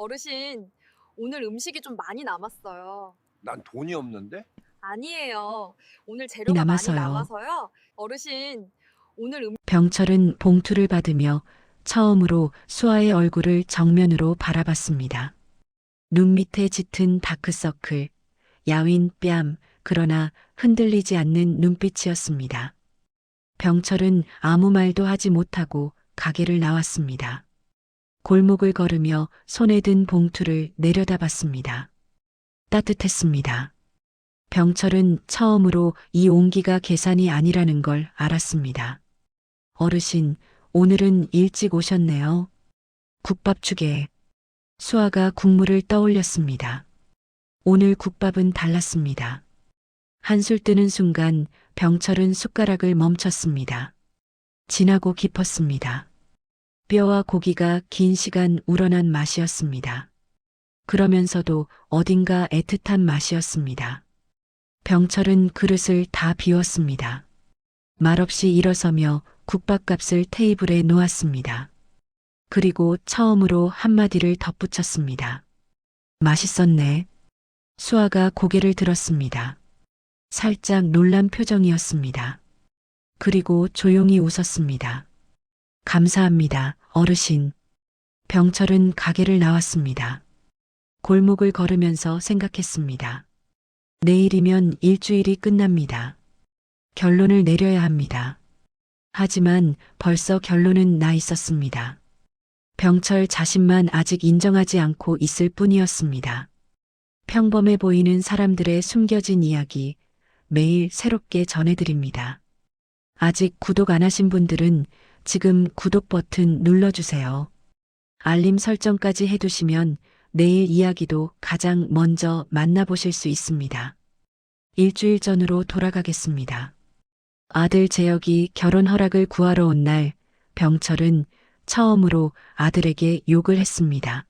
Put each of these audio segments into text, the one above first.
어르신, 오늘 음식이 좀 많이 남았어요. 난 돈이 없는데? 아니에요. 오늘 이 재료가 많이 남아서요. 남아서요. 어르신, 오늘 병철은 봉투를 받으며 처음으로 수아의 얼굴을 정면으로 바라봤습니다. 눈 밑에 짙은 다크서클, 야윈 뺨, 그러나 흔들리지 않는 눈빛이었습니다. 병철은 아무 말도 하지 못하고 가게를 나왔습니다. 골목을 걸으며 손에 든 봉투를 내려다봤습니다. 따뜻했습니다. 병철은 처음으로 이 온기가 계산이 아니라는 걸 알았습니다. 어르신, 오늘은 일찍 오셨네요. 국밥죽에 수아가 국물을 떠올렸습니다. 오늘 국밥은 달랐습니다. 한술 뜨는 순간 병철은 숟가락을 멈췄습니다. 진하고 깊었습니다. 뼈와 고기가 긴 시간 우러난 맛이었습니다. 그러면서도 어딘가 애틋한 맛이었습니다. 병철은 그릇을 다 비웠습니다. 말없이 일어서며 국밥값을 테이블에 놓았습니다. 그리고 처음으로 한마디를 덧붙였습니다. 맛있었네. 수아가 고개를 들었습니다. 살짝 놀란 표정이었습니다. 그리고 조용히 웃었습니다. 감사합니다, 어르신. 병철은 가게를 나왔습니다. 골목을 걸으면서 생각했습니다. 내일이면 일주일이 끝납니다. 결론을 내려야 합니다. 하지만 벌써 결론은 나 있었습니다. 병철 자신만 아직 인정하지 않고 있을 뿐이었습니다. 평범해 보이는 사람들의 숨겨진 이야기, 매일 새롭게 전해드립니다. 아직 구독 안 하신 분들은 지금 구독 버튼 눌러주세요. 알림 설정까지 해두시면 내일 이야기도 가장 먼저 만나보실 수 있습니다. 일주일 전으로 돌아가겠습니다. 아들 재혁이 결혼 허락을 구하러 온 날, 병철은 처음으로 아들에게 욕을 했습니다.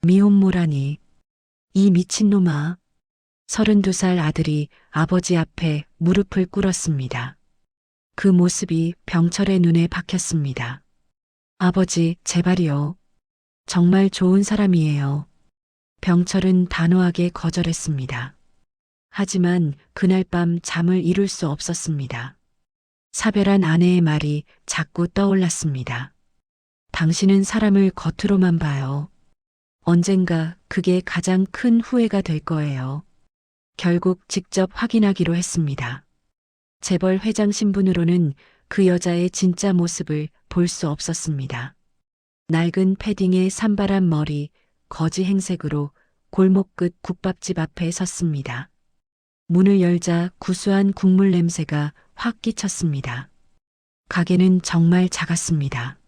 미혼모라니. 이 미친놈아. 32살 아들이 아버지 앞에 무릎을 꿇었습니다. 그 모습이 병철의 눈에 박혔습니다. 아버지, 제발이요. 정말 좋은 사람이에요. 병철은 단호하게 거절했습니다. 하지만 그날 밤 잠을 이룰 수 없었습니다. 사별한 아내의 말이 자꾸 떠올랐습니다. 당신은 사람을 겉으로만 봐요. 언젠가 그게 가장 큰 후회가 될 거예요. 결국 직접 확인하기로 했습니다. 재벌 회장 신분으로는 그 여자의 진짜 모습을 볼 수 없었습니다. 낡은 패딩에 산발한 머리, 거지 행색으로 골목 끝 국밥집 앞에 섰습니다. 문을 열자 구수한 국물 냄새가 확 끼쳤습니다. 가게는 정말 작았습니다.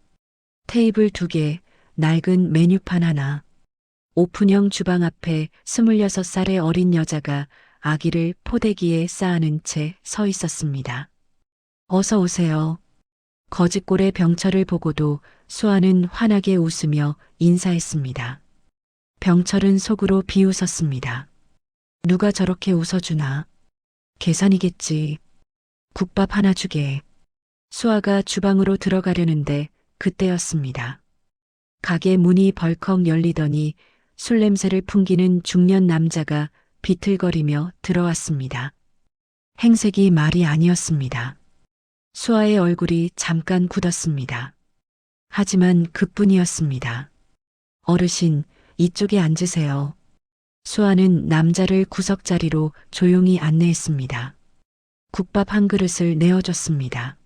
테이블 2개, 낡은 메뉴판 하나. 오픈형 주방 앞에 26살의 어린 여자가 아기를 포대기에 쌓아놓은 채 서 있었습니다. 어서 오세요. 거짓골의 병철을 보고도 수아는 환하게 웃으며 인사했습니다. 병철은 속으로 비웃었습니다. 누가 저렇게 웃어주나? 계산이겠지. 국밥 하나 주게. 수아가 주방으로 들어가려는데 그때였습니다. 가게 문이 벌컥 열리더니 술 냄새를 풍기는 중년 남자가 비틀거리며 들어왔습니다. 행색이 말이 아니었습니다. 수아의 얼굴이 잠깐 굳었습니다. 하지만 그뿐이었습니다. 어르신, 이쪽에 앉으세요. 수아는 남자를 구석자리로 조용히 안내했습니다. 국밥 한 그릇을 내어줬습니다.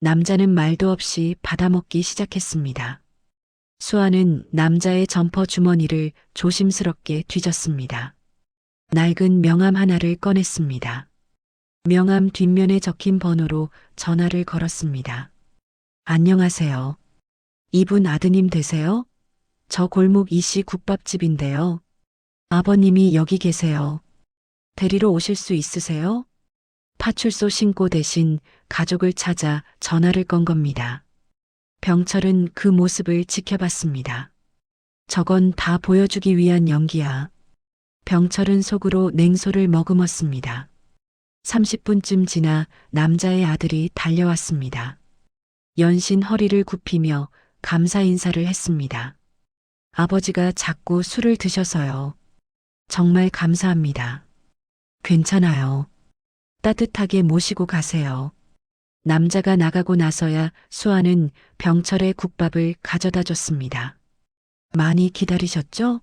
남자는 말도 없이 받아먹기 시작했습니다. 수아는 남자의 점퍼 주머니를 조심스럽게 뒤졌습니다. 낡은 명함 하나를 꺼냈습니다. 명함 뒷면에 적힌 번호로 전화를 걸었습니다. 안녕하세요. 이분 아드님 되세요? 저 골목 이씨 국밥집인데요. 아버님이 여기 계세요. 데리러 오실 수 있으세요? 파출소 신고 대신 가족을 찾아 전화를 건 겁니다. 병철은 그 모습을 지켜봤습니다. 저건 다 보여주기 위한 연기야. 병철은 속으로 냉소를 머금었습니다. 30분쯤 지나 남자의 아들이 달려왔습니다. 연신 허리를 굽히며 감사 인사를 했습니다. 아버지가 자꾸 술을 드셔서요. 정말 감사합니다. 괜찮아요. 따뜻하게 모시고 가세요. 남자가 나가고 나서야 수아는 병철의 국밥을 가져다 줬습니다. 많이 기다리셨죠?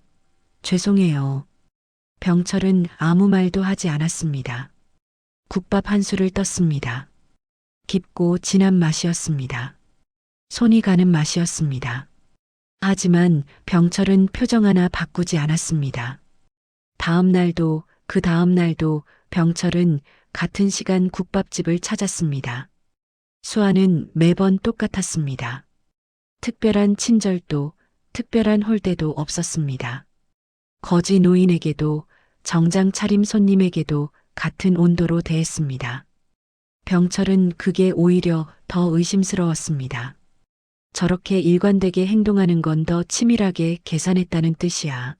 죄송해요. 병철은 아무 말도 하지 않았습니다. 국밥 한 술을 떴습니다. 깊고 진한 맛이었습니다. 손이 가는 맛이었습니다. 하지만 병철은 표정 하나 바꾸지 않았습니다. 다음 날도 그 다음 날도 병철은 같은 시간 국밥집을 찾았습니다. 수아는 매번 똑같았습니다. 특별한 친절도, 특별한 홀대도 없었습니다. 거지 노인에게도 정장 차림 손님에게도 같은 온도로 대했습니다. 병철은 그게 오히려 더 의심스러웠습니다. 저렇게 일관되게 행동하는 건 더 치밀하게 계산했다는 뜻이야.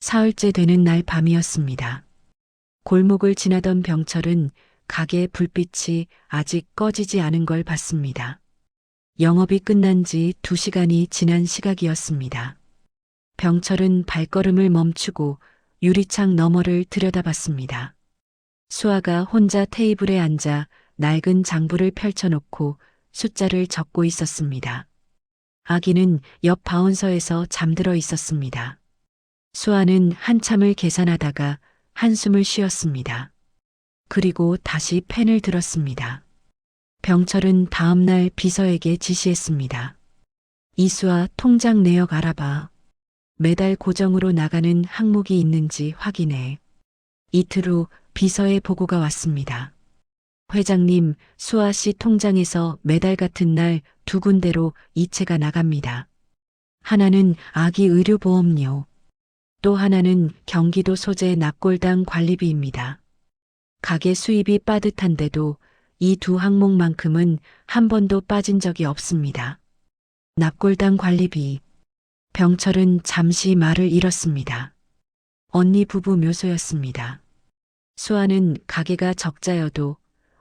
사흘째 되는 날 밤이었습니다. 골목을 지나던 병철은 가게 불빛이 아직 꺼지지 않은 걸 봤습니다. 영업이 끝난 지 2시간이 지난 시각이었습니다. 병철은 발걸음을 멈추고 유리창 너머를 들여다봤습니다. 수아가 혼자 테이블에 앉아 낡은 장부를 펼쳐놓고 숫자를 적고 있었습니다. 아기는 옆 바운서에서 잠들어 있었습니다. 수아는 한참을 계산하다가 한숨을 쉬었습니다. 그리고 다시 펜을 들었습니다. 병철은 다음날 비서에게 지시했습니다. 이수아 통장 내역 알아봐. 매달 고정으로 나가는 항목이 있는지 확인해. 이틀 후 비서의 보고가 왔습니다. 회장님, 수아 씨 통장에서 매달 같은 날 2군데로 이체가 나갑니다. 하나는 아기 의료보험료, 또 하나는 경기도 소재 납골당 관리비입니다. 가게 수입이 빠듯한데도 이 2 항목만큼은 한 번도 빠진 적이 없습니다. 납골당 관리비. 병철은 잠시 말을 잃었습니다. 언니 부부 묘소였습니다. 수아는 가게가 적자여도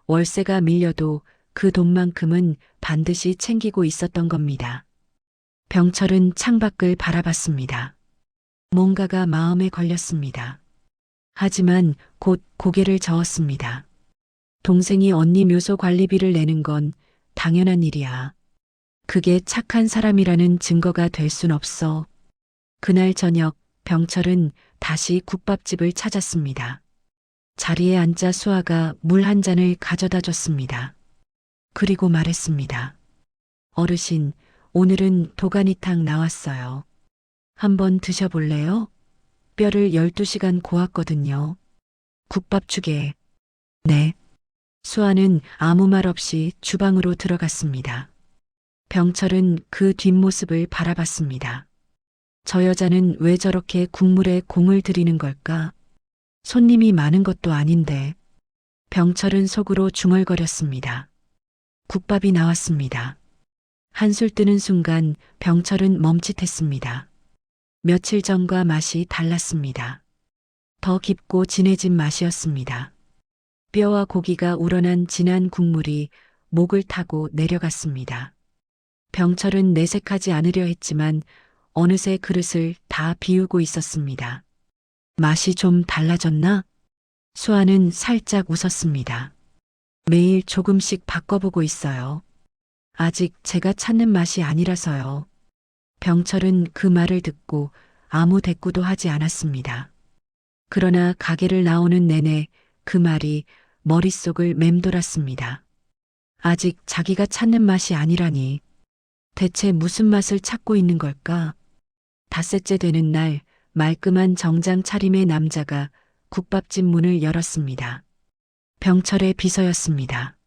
월세가 밀려도 그 돈만큼은 반드시 챙기고 있었던 겁니다. 병철은 창밖을 바라봤습니다. 뭔가가 마음에 걸렸습니다. 하지만 곧 고개를 저었습니다. 동생이 언니 묘소 관리비를 내는 건 당연한 일이야. 그게 착한 사람이라는 증거가 될 순 없어. 그날 저녁 병철은 다시 국밥집을 찾았습니다. 자리에 앉아 수아가 물 한 잔을 가져다 줬습니다. 그리고 말했습니다. 어르신, 오늘은 도가니탕 나왔어요. 한번 드셔볼래요? 뼈를 12시간 고았거든요. 국밥죽에. 네. 수아는 아무 말 없이 주방으로 들어갔습니다. 병철은 그 뒷모습을 바라봤습니다. 저 여자는 왜 저렇게 국물에 공을 들이는 걸까? 손님이 많은 것도 아닌데. 병철은 속으로 중얼거렸습니다. 국밥이 나왔습니다. 한술 뜨는 순간 병철은 멈칫했습니다. 며칠 전과 맛이 달랐습니다. 더 깊고 진해진 맛이었습니다. 뼈와 고기가 우러난 진한 국물이 목을 타고 내려갔습니다. 병철은 내색하지 않으려 했지만 어느새 그릇을 다 비우고 있었습니다. 맛이 좀 달라졌나? 수아는 살짝 웃었습니다. 매일 조금씩 바꿔보고 있어요. 아직 제가 찾는 맛이 아니라서요. 병철은 그 말을 듣고 아무 대꾸도 하지 않았습니다. 그러나 가게를 나오는 내내 그 말이 머릿속을 맴돌았습니다. 아직 자기가 찾는 맛이 아니라니. 대체 무슨 맛을 찾고 있는 걸까? 닷새째 되는 날 말끔한 정장 차림의 남자가 국밥집 문을 열었습니다. 병철의 비서였습니다.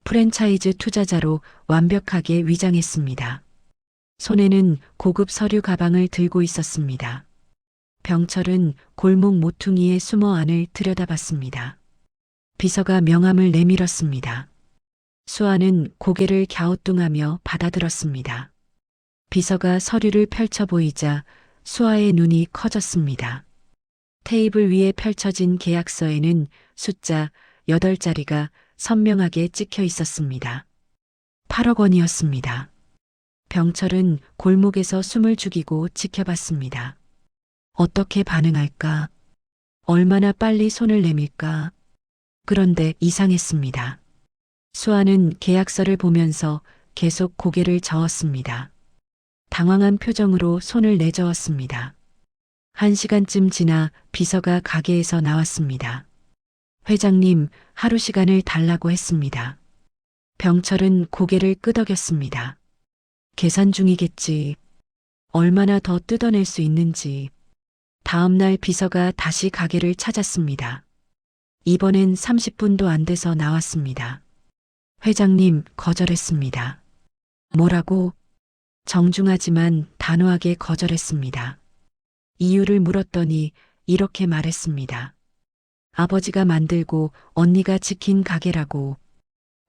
프랜차이즈 투자자로 완벽하게 위장했습니다. 손에는 고급 서류 가방을 들고 있었습니다. 병철은 골목 모퉁이에 숨어 안을 들여다봤습니다. 비서가 명함을 내밀었습니다. 수아는 고개를 갸우뚱하며 받아들었습니다. 비서가 서류를 펼쳐 보이자 수아의 눈이 커졌습니다. 테이블 위에 펼쳐진 계약서에는 숫자 8자리가 선명하게 찍혀 있었습니다. 8억 원이었습니다. 병철은 골목에서 숨을 죽이고 지켜봤습니다. 어떻게 반응할까? 얼마나 빨리 손을 내밀까? 그런데 이상했습니다. 수아는 계약서를 보면서 계속 고개를 저었습니다. 당황한 표정으로 손을 내저었습니다. 1시간쯤 지나 비서가 가게에서 나왔습니다. 회장님, 하루 시간을 달라고 했습니다. 병철은 고개를 끄덕였습니다. 계산 중이겠지. 얼마나 더 뜯어낼 수 있는지. 다음 날 비서가 다시 가게를 찾았습니다. 이번엔 30분도 안 돼서 나왔습니다. 회장님, 거절했습니다. 뭐라고? 정중하지만 단호하게 거절했습니다. 이유를 물었더니 이렇게 말했습니다. 아버지가 만들고 언니가 지킨 가게라고.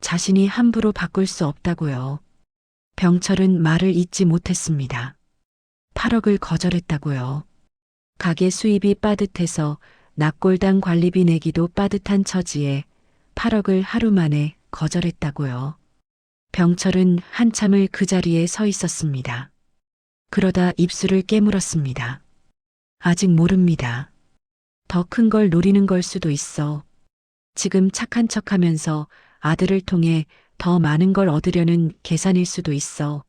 자신이 함부로 바꿀 수 없다고요. 병철은 말을 잇지 못했습니다. 8억을 거절했다고요. 가게 수입이 빠듯해서 납골당 관리비 내기도 빠듯한 처지에 8억을 하루 만에 거절했다고요. 병철은 한참을 그 자리에 서 있었습니다. 그러다 입술을 깨물었습니다. 아직 모릅니다. 더 큰 걸 노리는 걸 수도 있어. 지금 착한 척하면서 아들을 통해 더 많은 걸 얻으려는 계산일 수도 있어.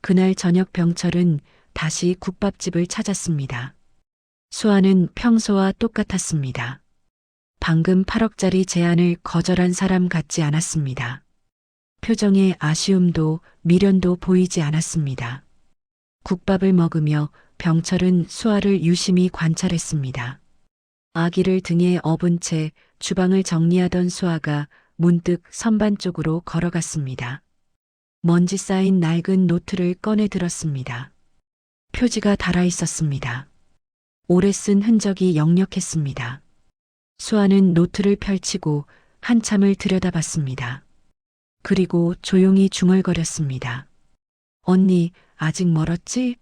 그날 저녁 병철은 다시 국밥집을 찾았습니다. 수아는 평소와 똑같았습니다. 방금 8억짜리 제안을 거절한 사람 같지 않았습니다. 표정에 아쉬움도 미련도 보이지 않았습니다. 국밥을 먹으며 병철은 수아를 유심히 관찰했습니다. 아기를 등에 업은 채 주방을 정리하던 수아가 문득 선반 쪽으로 걸어갔습니다. 먼지 쌓인 낡은 노트를 꺼내 들었습니다. 표지가 달아 있었습니다. 오래 쓴 흔적이 역력했습니다. 수아는 노트를 펼치고 한참을 들여다봤습니다. 그리고 조용히 중얼거렸습니다. 언니, 아직 멀었지?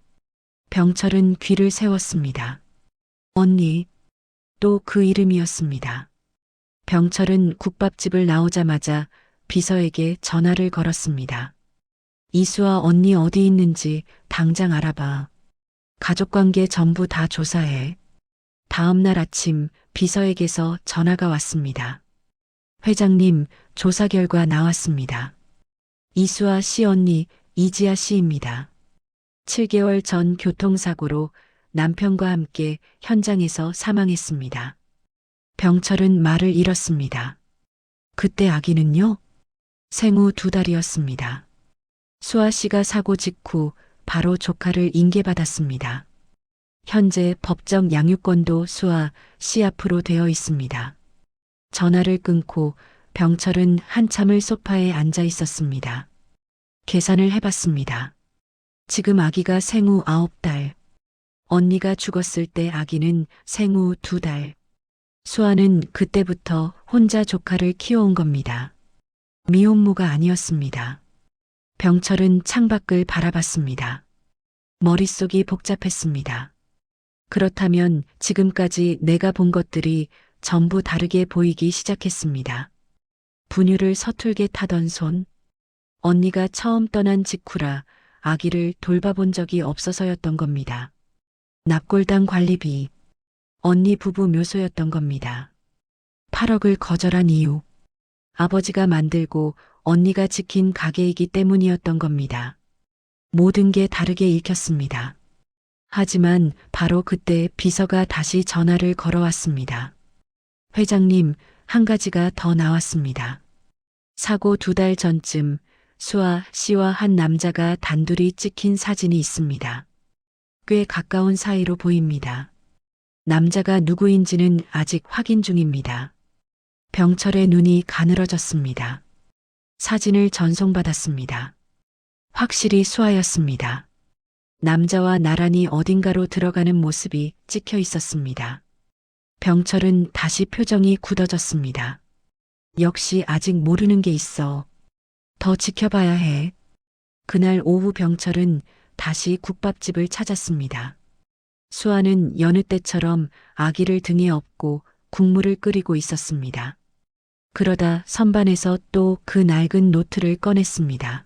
병철은 귀를 세웠습니다. 언니, 또 그 이름이었습니다. 병철은 국밥집을 나오자마자 비서에게 전화를 걸었습니다. 이수아 언니 어디 있는지 당장 알아봐. 가족관계 전부 다 조사해. 다음 날 아침 비서에게서 전화가 왔습니다. 회장님, 조사 결과 나왔습니다. 이수아 씨 언니 이지아 씨입니다. 7개월 전 교통사고로 남편과 함께 현장에서 사망했습니다. 병철은 말을 잃었습니다. 그때 아기는요? 생후 2달이었습니다. 수아 씨가 사고 직후 바로 조카를 인계받았습니다. 현재 법적 양육권도 수아 씨 앞으로 되어 있습니다. 전화를 끊고 병철은 한참을 소파에 앉아 있었습니다. 계산을 해봤습니다. 지금 아기가 생후 9달. 언니가 죽었을 때 아기는 생후 2달. 수아는 그때부터 혼자 조카를 키워온 겁니다. 미혼모가 아니었습니다. 병철은 창밖을 바라봤습니다. 머릿속이 복잡했습니다. 그렇다면 지금까지 내가 본 것들이 전부 다르게 보이기 시작했습니다. 분유를 서툴게 타던 손, 언니가 처음 떠난 직후라 아기를 돌봐본 적이 없어서였던 겁니다. 납골당 관리비, 언니 부부 묘소였던 겁니다. 8억을 거절한 이유, 아버지가 만들고 언니가 지킨 가게이기 때문이었던 겁니다. 모든 게 다르게 읽혔습니다. 하지만 바로 그때 비서가 다시 전화를 걸어왔습니다. 회장님, 한 가지가 더 나왔습니다. 사고 2달 전쯤 수아 씨와 한 남자가 단둘이 찍힌 사진이 있습니다. 꽤 가까운 사이로 보입니다. 남자가 누구인지는 아직 확인 중입니다. 병철의 눈이 가늘어졌습니다. 사진을 전송받았습니다. 확실히 수아였습니다. 남자와 나란히 어딘가로 들어가는 모습이 찍혀 있었습니다. 병철은 다시 표정이 굳어졌습니다. 역시 아직 모르는 게 있어. 더 지켜봐야 해. 그날 오후 병철은 다시 국밥집을 찾았습니다. 수아는 여느 때처럼 아기를 등에 업고 국물을 끓이고 있었습니다. 그러다 선반에서 또 그 낡은 노트를 꺼냈습니다.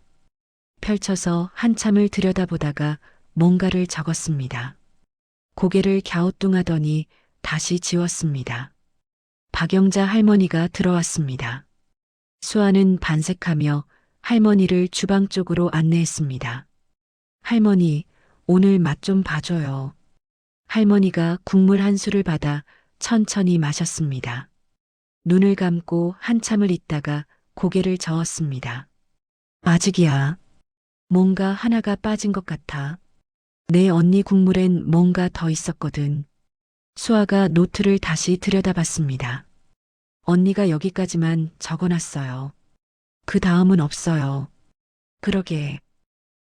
펼쳐서 한참을 들여다보다가 뭔가를 적었습니다. 고개를 갸우뚱하더니 다시 지웠습니다. 박영자 할머니가 들어왔습니다. 수아는 반색하며 할머니를 주방 쪽으로 안내했습니다. 할머니, 오늘 맛 좀 봐줘요. 할머니가 국물 한 술을 받아 천천히 마셨습니다. 눈을 감고 한참을 있다가 고개를 저었습니다. 아직이야. 뭔가 하나가 빠진 것 같아. 내 언니 국물엔 뭔가 더 있었거든. 수아가 노트를 다시 들여다봤습니다. 언니가 여기까지만 적어놨어요. 그 다음은 없어요. 그러게.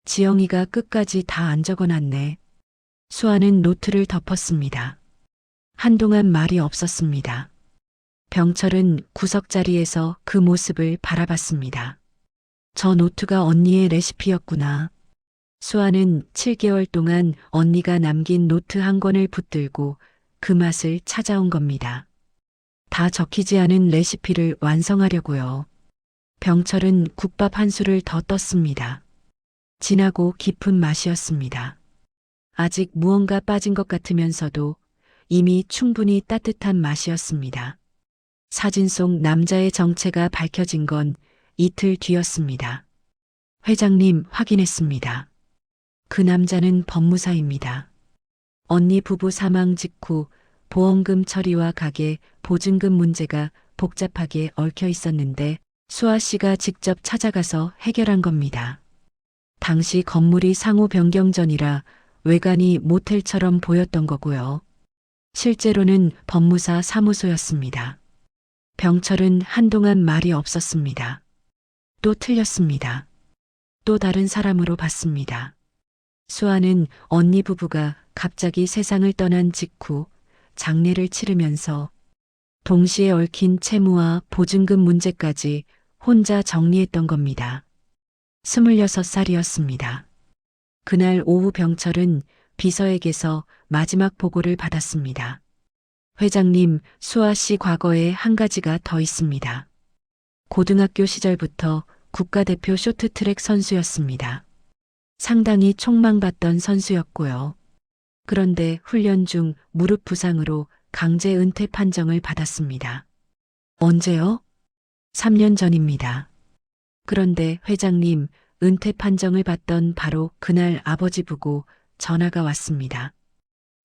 지영이가 끝까지 다 안 적어놨네. 수아는 노트를 덮었습니다. 한동안 말이 없었습니다. 병철은 구석자리에서 그 모습을 바라봤습니다. 저 노트가 언니의 레시피였구나. 수아는 7개월 동안 언니가 남긴 노트 한 권을 붙들고 그 맛을 찾아온 겁니다. 다 적히지 않은 레시피를 완성하려고요. 병철은 국밥 한 술을 더 떴습니다. 진하고 깊은 맛이었습니다. 아직 무언가 빠진 것 같으면서도 이미 충분히 따뜻한 맛이었습니다. 사진 속 남자의 정체가 밝혀진 건 이틀 뒤였습니다. 회장님 확인했습니다. 그 남자는 법무사입니다. 언니 부부 사망 직후 보험금 처리와 가계 보증금 문제가 복잡하게 얽혀 있었는데 수아 씨가 직접 찾아가서 해결한 겁니다. 당시 건물이 상호 변경 전이라 외관이 모텔처럼 보였던 거고요. 실제로는 법무사 사무소였습니다. 병철은 한동안 말이 없었습니다. 또 틀렸습니다. 또 다른 사람으로 봤습니다. 수아는 언니 부부가 갑자기 세상을 떠난 직후 장례를 치르면서 동시에 얽힌 채무와 보증금 문제까지 혼자 정리했던 겁니다. 26살이었습니다. 그날 오후 병철은 비서에게서 마지막 보고를 받았습니다. 회장님, 수아 씨 과거에 한 가지가 더 있습니다. 고등학교 시절부터 국가대표 쇼트트랙 선수였습니다. 상당히 촉망받던 선수였고요. 그런데 훈련 중 무릎 부상으로 강제 은퇴 판정을 받았습니다. 언제요? 3년 전입니다. 그런데 회장님, 은퇴 판정을 받던 바로 그날 아버지 보고 전화가 왔습니다.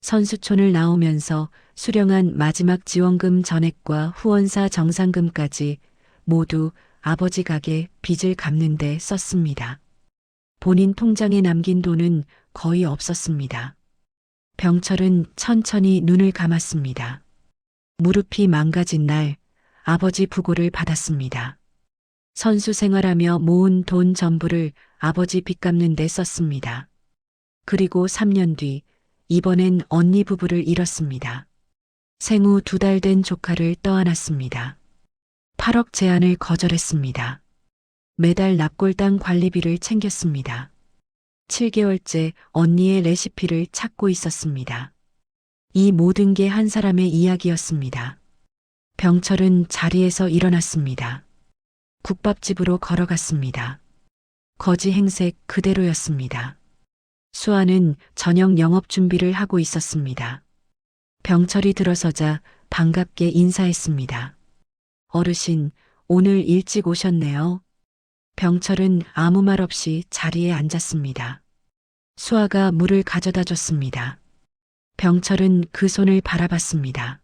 선수촌을 나오면서 수령한 마지막 지원금 전액과 후원사 정상금까지 모두 아버지 가게 빚을 갚는 데 썼습니다. 본인 통장에 남긴 돈은 거의 없었습니다. 병철은 천천히 눈을 감았습니다. 무릎이 망가진 날 아버지 부고를 받았습니다. 선수 생활하며 모은 돈 전부를 아버지 빚 갚는 데 썼습니다. 그리고 3년 뒤 이번엔 언니 부부를 잃었습니다. 생후 2달 된 조카를 떠안았습니다. 8억 제안을 거절했습니다. 매달 납골당 관리비를 챙겼습니다. 7개월째 언니의 레시피를 찾고 있었습니다. 이 모든 게 한 사람의 이야기였습니다. 병철은 자리에서 일어났습니다. 국밥집으로 걸어갔습니다. 거지 행색 그대로였습니다. 수아는 저녁 영업 준비를 하고 있었습니다. 병철이 들어서자 반갑게 인사했습니다. 어르신, 오늘 일찍 오셨네요. 병철은 아무 말 없이 자리에 앉았습니다. 수아가 물을 가져다 줬습니다. 병철은 그 손을 바라봤습니다.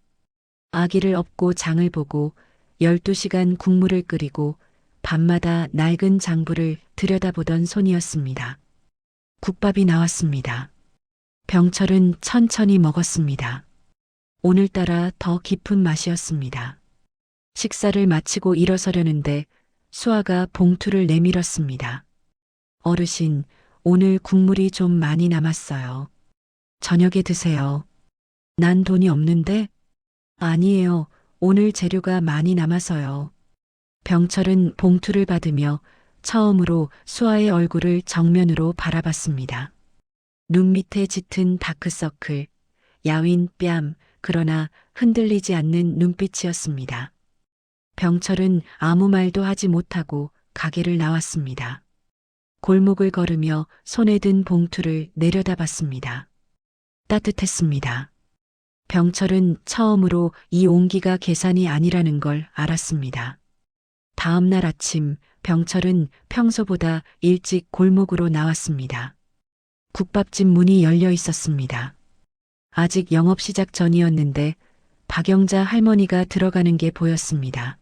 아기를 업고 장을 보고 12시간 국물을 끓이고 밤마다 낡은 장부를 들여다보던 손이었습니다. 국밥이 나왔습니다. 병철은 천천히 먹었습니다. 오늘따라 더 깊은 맛이었습니다. 식사를 마치고 일어서려는데 수아가 봉투를 내밀었습니다. 어르신, 오늘 국물이 좀 많이 남았어요. 저녁에 드세요. 난 돈이 없는데? 아니에요. 오늘 재료가 많이 남아서요. 병철은 봉투를 받으며 처음으로 수아의 얼굴을 정면으로 바라봤습니다. 눈 밑에 짙은 다크서클, 야윈 뺨, 그러나 흔들리지 않는 눈빛이었습니다. 병철은 아무 말도 하지 못하고 가게를 나왔습니다. 골목을 걸으며 손에 든 봉투를 내려다봤습니다. 따뜻했습니다. 병철은 처음으로 이 온기가 계산이 아니라는 걸 알았습니다. 다음 날 아침 병철은 평소보다 일찍 골목으로 나왔습니다. 국밥집 문이 열려 있었습니다. 아직 영업 시작 전이었는데 박영자 할머니가 들어가는 게 보였습니다.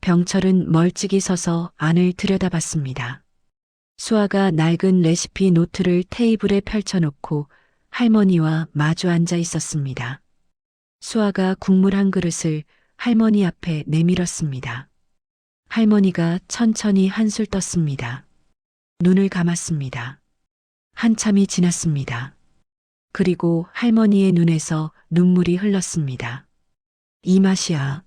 병철은 멀찍이 서서 안을 들여다봤습니다. 수아가 낡은 레시피 노트를 테이블에 펼쳐놓고 할머니와 마주 앉아 있었습니다. 수아가 국물 한 그릇을 할머니 앞에 내밀었습니다. 할머니가 천천히 한술 떴습니다. 눈을 감았습니다. 한참이 지났습니다. 그리고 할머니의 눈에서 눈물이 흘렀습니다. 이 맛이야.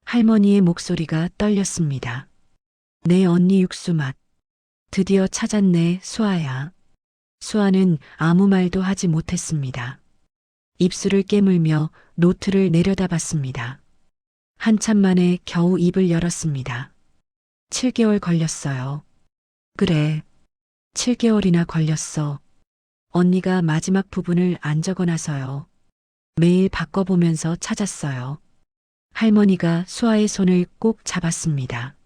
할머니의 목소리가 떨렸습니다. 내 언니 육수 맛. 드디어 찾았네, 수아야. 수아는 아무 말도 하지 못했습니다. 입술을 깨물며 노트를 내려다봤습니다. 한참 만에 겨우 입을 열었습니다. 7개월 걸렸어요. 그래. 7개월이나 걸렸어. 언니가 마지막 부분을 안 적어놔서요. 매일 바꿔보면서 찾았어요. 할머니가 수아의 손을 꼭 잡았습니다.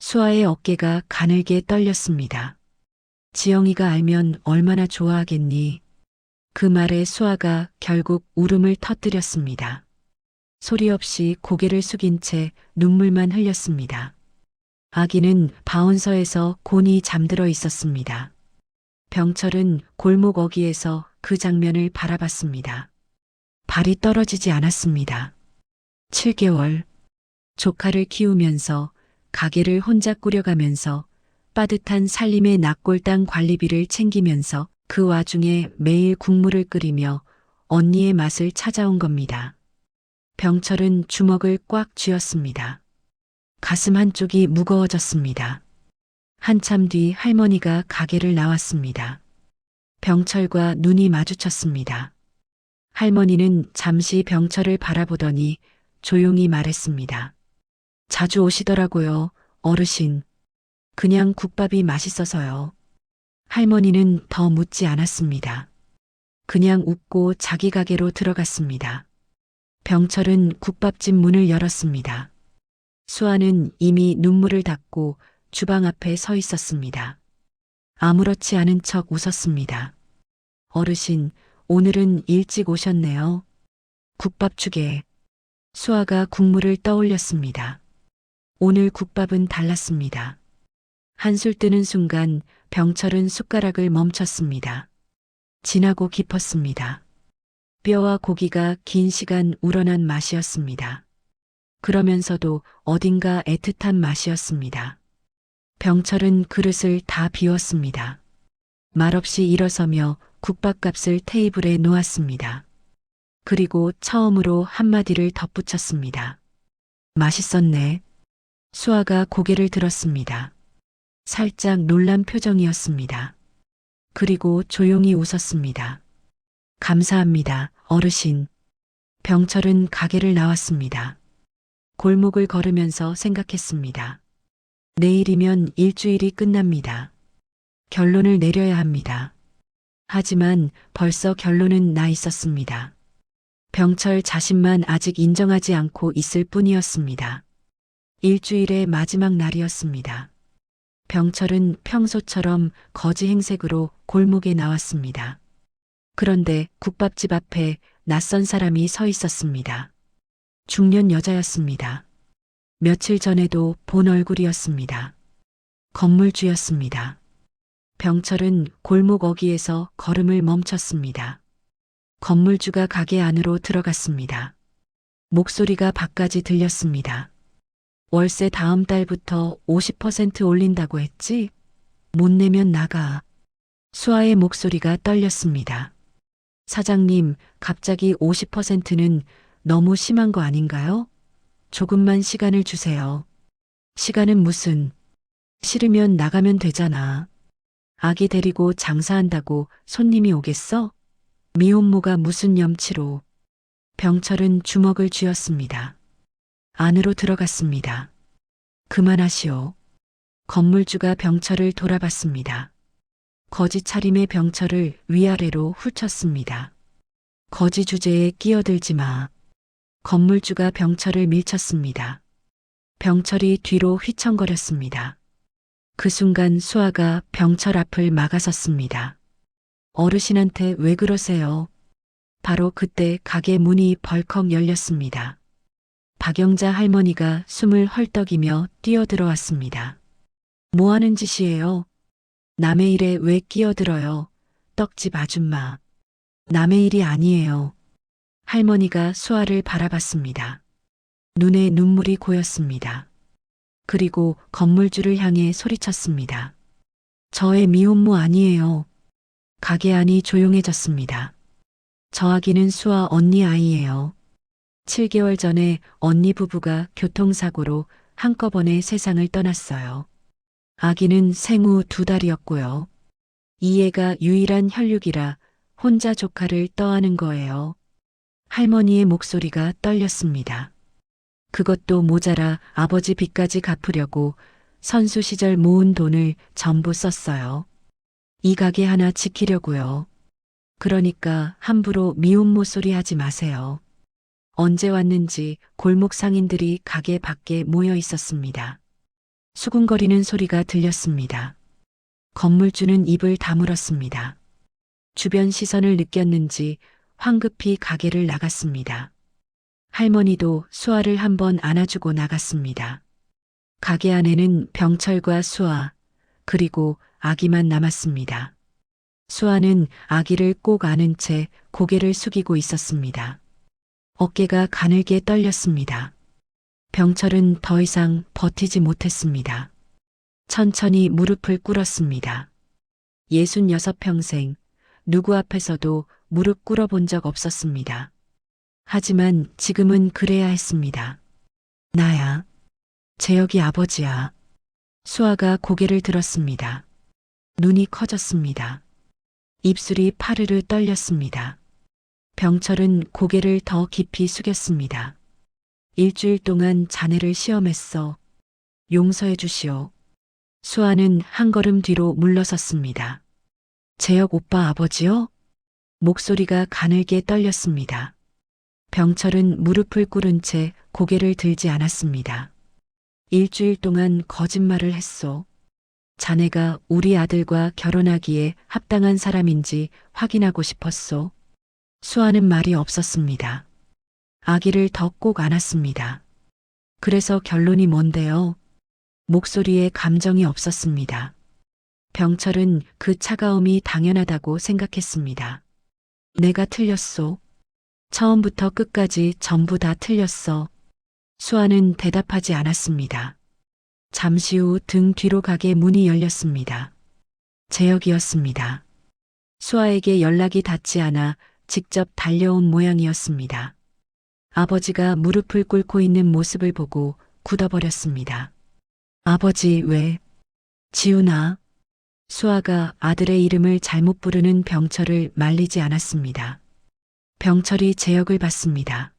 수아의 어깨가 가늘게 떨렸습니다. 지영이가 알면 얼마나 좋아하겠니? 그 말에 수아가 결국 울음을 터뜨렸습니다. 소리 없이 고개를 숙인 채 눈물만 흘렸습니다. 아기는 바운서에서 곤히 잠들어 있었습니다. 병철은 골목 어귀에서 그 장면을 바라봤습니다. 발이 떨어지지 않았습니다. 7개월. 조카를 키우면서 가게를 혼자 꾸려가면서 빠듯한 살림의 낙골당 관리비를 챙기면서 그 와중에 매일 국물을 끓이며 언니의 맛을 찾아온 겁니다. 병철은 주먹을 꽉 쥐었습니다. 가슴 한쪽이 무거워졌습니다. 한참 뒤 할머니가 가게를 나왔습니다. 병철과 눈이 마주쳤습니다. 할머니는 잠시 병철을 바라보더니 조용히 말했습니다. 자주 오시더라고요, 어르신. 그냥 국밥이 맛있어서요. 할머니는 더 묻지 않았습니다. 그냥 웃고 자기 가게로 들어갔습니다. 병철은 국밥집 문을 열었습니다. 수아는 이미 눈물을 닦고 주방 앞에 서 있었습니다. 아무렇지 않은 척 웃었습니다. 어르신, 오늘은 일찍 오셨네요. 국밥죽에. 수아가 국물을 떠올렸습니다. 오늘 국밥은 달랐습니다. 한술 뜨는 순간 병철은 숟가락을 멈췄습니다. 진하고 깊었습니다. 뼈와 고기가 긴 시간 우러난 맛이었습니다. 그러면서도 어딘가 애틋한 맛이었습니다. 병철은 그릇을 다 비웠습니다. 말없이 일어서며 국밥값을 테이블에 놓았습니다. 그리고 처음으로 한마디를 덧붙였습니다. 맛있었네. 수아가 고개를 들었습니다. 살짝 놀란 표정이었습니다. 그리고 조용히 웃었습니다. 감사합니다, 어르신. 병철은 가게를 나왔습니다. 골목을 걸으면서 생각했습니다. 내일이면 일주일이 끝납니다. 결론을 내려야 합니다. 하지만 벌써 결론은 나 있었습니다. 병철 자신만 아직 인정하지 않고 있을 뿐이었습니다. 일주일의 마지막 날이었습니다. 병철은 평소처럼 거지 행색으로 골목에 나왔습니다. 그런데 국밥집 앞에 낯선 사람이 서 있었습니다. 중년 여자였습니다. 며칠 전에도 본 얼굴이었습니다. 건물주였습니다. 병철은 골목 어귀에서 걸음을 멈췄습니다. 건물주가 가게 안으로 들어갔습니다. 목소리가 밖까지 들렸습니다. 월세 다음 달부터 50% 올린다고 했지? 못 내면 나가. 수아의 목소리가 떨렸습니다. 사장님, 갑자기 50%는 너무 심한 거 아닌가요? 조금만 시간을 주세요. 시간은 무슨? 싫으면 나가면 되잖아. 아기 데리고 장사한다고 손님이 오겠어? 미혼모가 무슨 염치로. 병철은 주먹을 쥐었습니다. 안으로 들어갔습니다. 그만하시오. 건물주가 병철을 돌아봤습니다. 거지 차림의 병철을 위아래로 훑쳤습니다. 거지 주제에 끼어들지 마. 건물주가 병철을 밀쳤습니다. 병철이 뒤로 휘청거렸습니다. 그 순간 수아가 병철 앞을 막아섰습니다. 어르신한테 왜 그러세요? 바로 그때 가게 문이 벌컥 열렸습니다. 박영자 할머니가 숨을 헐떡이며 뛰어들어왔습니다. 뭐 하는 짓이에요? 남의 일에 왜 끼어들어요? 떡집 아줌마. 남의 일이 아니에요. 할머니가 수아를 바라봤습니다. 눈에 눈물이 고였습니다. 그리고 건물주를 향해 소리쳤습니다. 저의 미혼모 아니에요. 가게 안이 조용해졌습니다. 저 아기는 수아 언니 아이예요. 7개월 전에 언니 부부가 교통사고로 한꺼번에 세상을 떠났어요. 아기는 생후 2달이었고요. 이 애가 유일한 혈육이라 혼자 조카를 떠안은 거예요. 할머니의 목소리가 떨렸습니다. 그것도 모자라 아버지 빚까지 갚으려고 선수 시절 모은 돈을 전부 썼어요. 이 가게 하나 지키려고요. 그러니까 함부로 미혼모 소리 하지 마세요. 언제 왔는지 골목 상인들이 가게 밖에 모여 있었습니다. 수군거리는 소리가 들렸습니다. 건물주는 입을 다물었습니다. 주변 시선을 느꼈는지 황급히 가게를 나갔습니다. 할머니도 수아를 한번 안아주고 나갔습니다. 가게 안에는 병철과 수아, 그리고 아기만 남았습니다. 수아는 아기를 꼭 안은 채 고개를 숙이고 있었습니다. 어깨가 가늘게 떨렸습니다. 병철은 더 이상 버티지 못했습니다. 천천히 무릎을 꿇었습니다. 66평생 누구 앞에서도 무릎 꿇어본 적 없었습니다. 하지만 지금은 그래야 했습니다. 나야. 재혁이 아버지야. 수아가 고개를 들었습니다. 눈이 커졌습니다. 입술이 파르르 떨렸습니다. 병철은 고개를 더 깊이 숙였습니다. 일주일 동안 자네를 시험했어. 용서해 주시오. 수아는 한 걸음 뒤로 물러섰습니다. 재혁 오빠 아버지요? 목소리가 가늘게 떨렸습니다. 병철은 무릎을 꿇은 채 고개를 들지 않았습니다. 일주일 동안 거짓말을 했소. 자네가 우리 아들과 결혼하기에 합당한 사람인지 확인하고 싶었소. 수아는 말이 없었습니다. 아기를 더 꼭 안았습니다. 그래서 결론이 뭔데요? 목소리에 감정이 없었습니다. 병철은 그 차가움이 당연하다고 생각했습니다. 내가 틀렸소. 처음부터 끝까지 전부 다 틀렸어. 수아는 대답하지 않았습니다. 잠시 후 등 뒤로 가게 문이 열렸습니다. 재혁이었습니다. 수아에게 연락이 닿지 않아 직접 달려온 모양이었습니다. 아버지가 무릎을 꿇고 있는 모습을 보고 굳어버렸습니다. 아버지 왜? 지훈아. 수아가 아들의 이름을 잘못 부르는 병철을 말리지 않았습니다. 병철이 재혁을 봤습니다.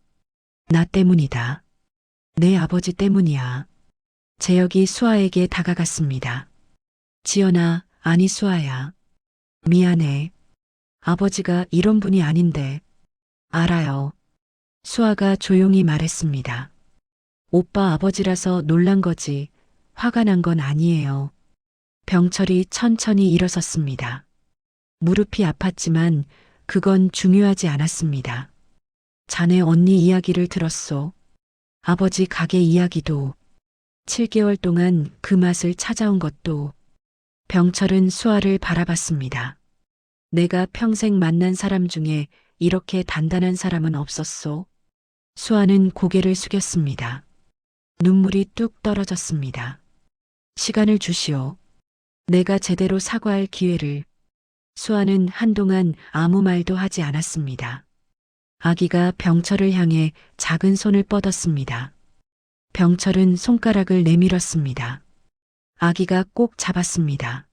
나 때문이다. 내 아버지 때문이야. 재혁이 수아에게 다가갔습니다. 지연아, 아니 수아야. 미안해. 아버지가 이런 분이 아닌데. 알아요. 수아가 조용히 말했습니다. 오빠 아버지라서 놀란 거지. 화가 난 건 아니에요. 병철이 천천히 일어섰습니다. 무릎이 아팠지만 그건 중요하지 않았습니다. 자네 언니 이야기를 들었소. 아버지 가게 이야기도. 7개월 동안 그 맛을 찾아온 것도. 병철은 수아를 바라봤습니다. 내가 평생 만난 사람 중에 이렇게 단단한 사람은 없었소. 수아는 고개를 숙였습니다. 눈물이 뚝 떨어졌습니다. 시간을 주시오. 내가 제대로 사과할 기회를. 수아는 한동안 아무 말도 하지 않았습니다. 아기가 병철을 향해 작은 손을 뻗었습니다. 병철은 손가락을 내밀었습니다. 아기가 꼭 잡았습니다.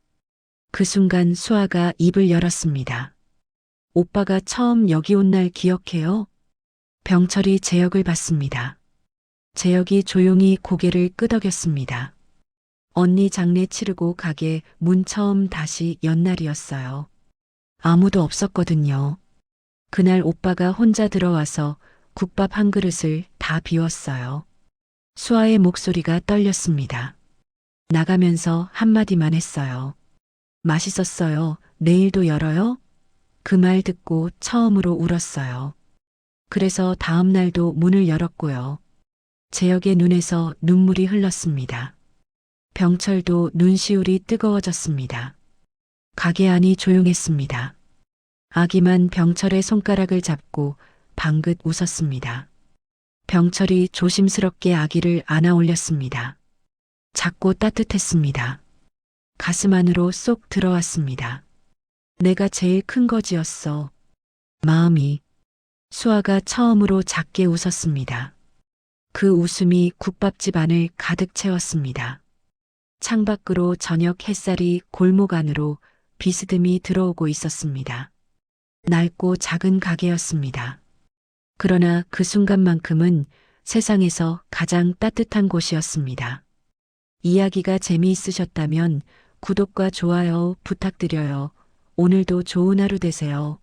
그 순간 수아가 입을 열었습니다. 오빠가 처음 여기 온 날 기억해요? 병철이 재혁을 봤습니다. 재혁이 조용히 고개를 끄덕였습니다. 언니 장례 치르고 가게 문 처음 다시 연 날이었어요. 아무도 없었거든요. 그날 오빠가 혼자 들어와서 국밥 한 그릇을 다 비웠어요. 수아의 목소리가 떨렸습니다. 나가면서 한마디만 했어요. 맛있었어요. 내일도 열어요? 그 말 듣고 처음으로 울었어요. 그래서 다음 날도 문을 열었고요. 재혁의 눈에서 눈물이 흘렀습니다. 병철도 눈시울이 뜨거워졌습니다. 가게 안이 조용했습니다. 아기만 병철의 손가락을 잡고 방긋 웃었습니다. 병철이 조심스럽게 아기를 안아 올렸습니다. 작고 따뜻했습니다. 가슴 안으로 쏙 들어왔습니다. 내가 제일 큰 거지였어. 마음이. 수아가 처음으로 작게 웃었습니다. 그 웃음이 국밥집 안을 가득 채웠습니다. 창밖으로 저녁 햇살이 골목 안으로 비스듬히 들어오고 있었습니다. 낡고 작은 가게였습니다. 그러나 그 순간만큼은 세상에서 가장 따뜻한 곳이었습니다. 이야기가 재미있으셨다면 구독과 좋아요 부탁드려요. 오늘도 좋은 하루 되세요.